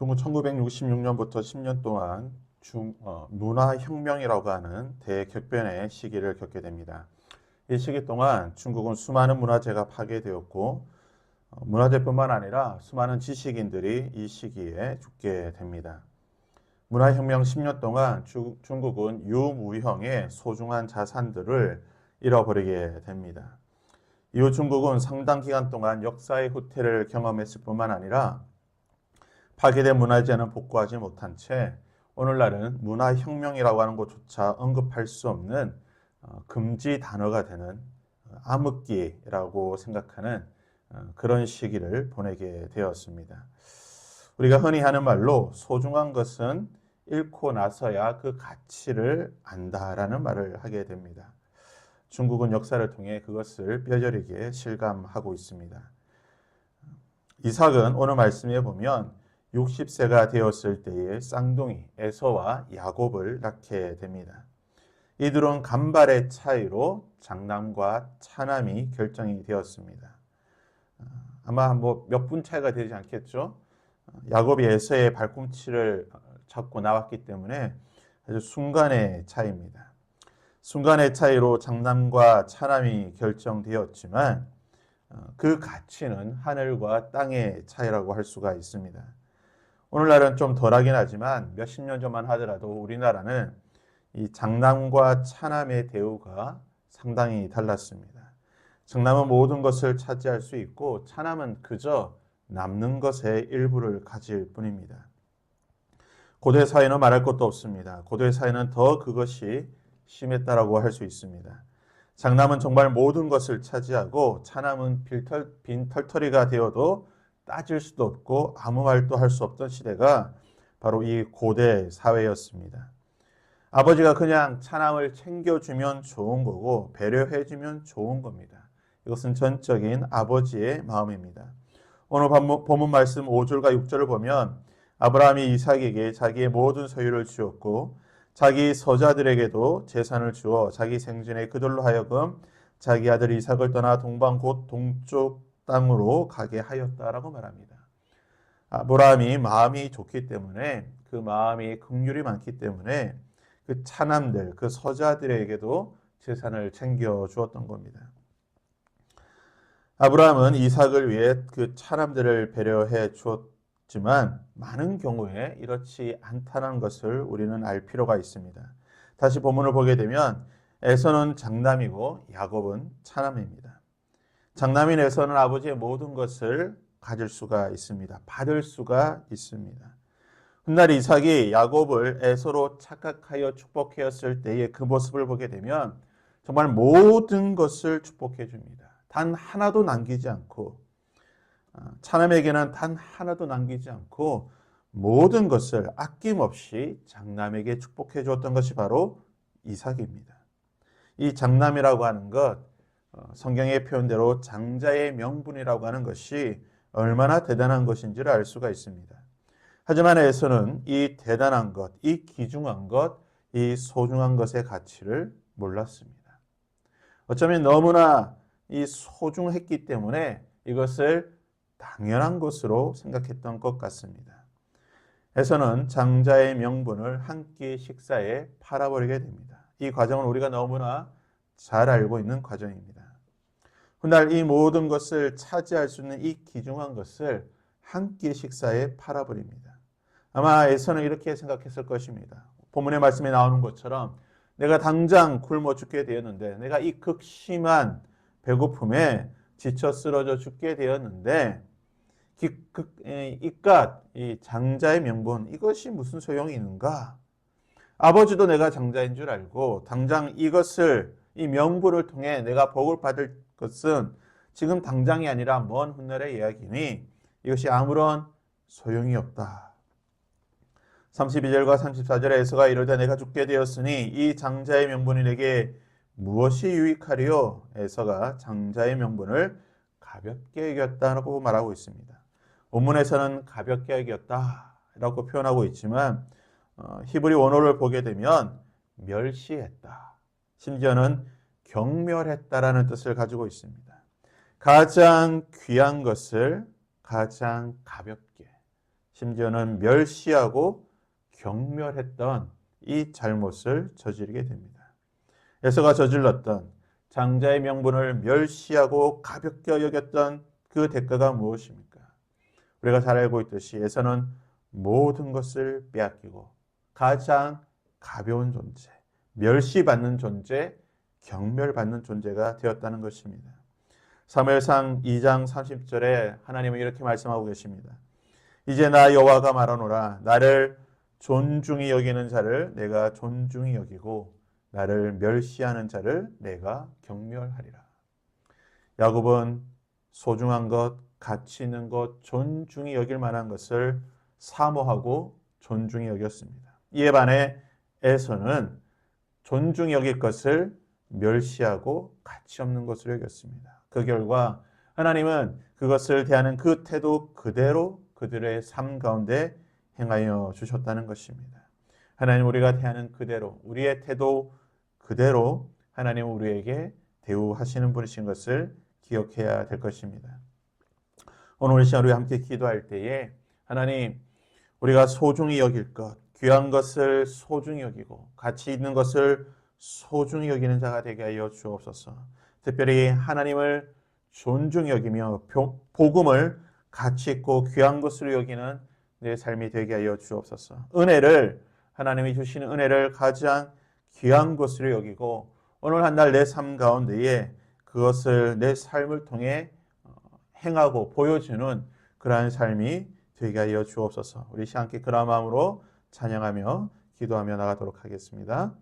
중국 1966년부터 10년 동안 문화혁명이라고 하는 대격변의 시기를 겪게 됩니다. 이 시기 동안 중국은 수많은 문화재가 파괴되었고 문화재뿐만 아니라 수많은 지식인들이 이 시기에 죽게 됩니다. 문화혁명 10년 동안 중국은 유무형의 소중한 자산들을 잃어버리게 됩니다. 이후 중국은 상당 기간 동안 역사의 후퇴를 경험했을 뿐만 아니라 파괴된 문화재는 복구하지 못한 채 오늘날은 문화혁명이라고 하는 것조차 언급할 수 없는 금지 단어가 되는 암흑기라고 생각하는 그런 시기를 보내게 되었습니다. 우리가 흔히 하는 말로 소중한 것은 잃고 나서야 그 가치를 안다라는 말을 하게 됩니다. 중국은 역사를 통해 그것을 뼈저리게 실감하고 있습니다. 이삭은 오늘 말씀에 보면 60세가 되었을 때에 쌍둥이 에서와 야곱을 낳게 됩니다. 이들은 간발의 차이로 장남과 차남이 결정이 되었습니다. 아마 몇 분 차이가 되지 않겠죠? 야곱이 에서의 발꿈치를 잡고 나왔기 때문에 아주 순간의 차이입니다. 순간의 차이로 장남과 차남이 결정되었지만 그 가치는 하늘과 땅의 차이라고 할 수가 있습니다. 오늘날은 좀 덜하긴 하지만 몇십 년 전만 하더라도 우리나라는 이 장남과 차남의 대우가 상당히 달랐습니다. 장남은 모든 것을 차지할 수 있고 차남은 그저 남는 것의 일부를 가질 뿐입니다. 고대 사회는 말할 것도 없습니다. 고대 사회는 더 그것이 심했다라고 할 수 있습니다. 장남은 정말 모든 것을 차지하고 차남은 빈털터리가 되어도 따질 수도 없고 아무 말도 할 수 없던 시대가 바로 이 고대 사회였습니다. 아버지가 그냥 차남을 챙겨주면 좋은 거고 배려해주면 좋은 겁니다. 이것은 전적인 아버지의 마음입니다. 오늘 본문 말씀 5절과 6절을 보면 아브라함이 이삭에게 자기의 모든 소유를 주었고 자기 서자들에게도 재산을 주어 자기 생전에 그들로 하여금 자기 아들 이삭을 떠나 동방 곧 동쪽 땅으로 가게 하였다라고 말합니다. 아브라함이 마음이 좋기 때문에 그 마음이 긍휼이 많기 때문에 그 차남들, 그 서자들에게도 재산을 챙겨 주었던 겁니다. 아브라함은 이삭을 위해 그 차남들을 배려해 주었지만 많은 경우에 이렇지 않다는 것을 우리는 알 필요가 있습니다. 다시 본문을 보게 되면 에서는 장남이고 야곱은 차남입니다. 장남인 에서는 아버지의 모든 것을 가질 수가 있습니다. 받을 수가 있습니다. 훗날 이삭이 야곱을 에서로 착각하여 축복하였을 때의 그 모습을 보게 되면 정말 모든 것을 축복해 줍니다. 단 하나도 남기지 않고 차남에게는 단 하나도 남기지 않고 모든 것을 아낌없이 장남에게 축복해 주었던 것이 바로 이삭입니다. 이 장남이라고 하는 것 성경의 표현대로 장자의 명분이라고 하는 것이 얼마나 대단한 것인지를 알 수가 있습니다. 하지만 에서는 이 대단한 것, 이 귀중한 것, 이 소중한 것의 가치를 몰랐습니다. 어쩌면 너무나 이 소중했기 때문에 이것을 당연한 것으로 생각했던 것 같습니다. 에서는 장자의 명분을 한 끼 식사에 팔아버리게 됩니다. 이 과정은 우리가 너무나 잘 알고 있는 과정입니다. 훗날 이 모든 것을 차지할 수 있는 이 귀중한 것을 한 끼 식사에 팔아버립니다. 아마 에서는 이렇게 생각했을 것입니다. 본문의 말씀에 나오는 것처럼 내가 당장 굶어 죽게 되었는데 내가 이 극심한 배고픔에 지쳐 쓰러져 죽게 되었는데 이깟 이 장자의 명분 이것이 무슨 소용이 있는가? 아버지도 내가 장자인 줄 알고 당장 이것을 이 명분을 통해 내가 복을 받을 것은 지금 당장이 아니라 먼 훗날의 이야기니 이것이 아무런 소용이 없다. 32절과 34절에 에서가 이르되 내가 죽게 되었으니 이 장자의 명분이 내게 무엇이 유익하리요? 에서가 장자의 명분을 가볍게 여겼다고 말하고 있습니다. 원문에서는 가볍게 여겼다라고 표현하고 있지만 히브리 원어를 보게 되면 멸시했다. 심지어는 경멸했다라는 뜻을 가지고 있습니다. 가장 귀한 것을 가장 가볍게 심지어는 멸시하고 경멸했던 이 잘못을 저지르게 됩니다. 에서가 저질렀던 장자의 명분을 멸시하고 가볍게 여겼던 그 대가가 무엇입니까? 우리가 잘 알고 있듯이 에서는 모든 것을 빼앗기고 가장 가벼운 존재, 멸시받는 존재, 경멸받는 존재가 되었다는 것입니다. 사무엘상 2장 30절에 하나님은 이렇게 말씀하고 계십니다. 이제 나 여호와가 말하노라. 나를 존중히 여기는 자를 내가 존중히 여기고 나를 멸시하는 자를 내가 경멸하리라. 야곱은 소중한 것, 가치 있는 것, 존중히 여길 만한 것을 사모하고 존중히 여겼습니다. 이에 반해 에서는 존중히 여길 것을 멸시하고 가치 없는 것으로 여겼습니다. 그 결과 하나님은 그것을 대하는 그 태도 그대로 그들의 삶 가운데 행하여 주셨다는 것입니다. 하나님 우리가 대하는 그대로 우리의 태도 그대로 하나님은 우리에게 대우하시는 분이신 것을 기억해야 될 것입니다. 오늘 이 시간 우리 함께 기도할 때에 하나님 우리가 소중히 여길 것, 귀한 것을 소중히 여기고 가치 있는 것을 소중히 여기는 자가 되게 하여 주옵소서. 특별히 하나님을 존중히 여기며 복음을 가치 있고 귀한 것으로 여기는 내 삶이 되게 하여 주옵소서. 하나님이 주시는 은혜를 가장 귀한 것으로 여기고 오늘 한 날 내 삶 가운데에 그것을 내 삶을 통해 행하고 보여주는 그러한 삶이 되게 하여 주옵소서. 우리 함께 그런 마음으로 찬양하며 기도하며 나가도록 하겠습니다.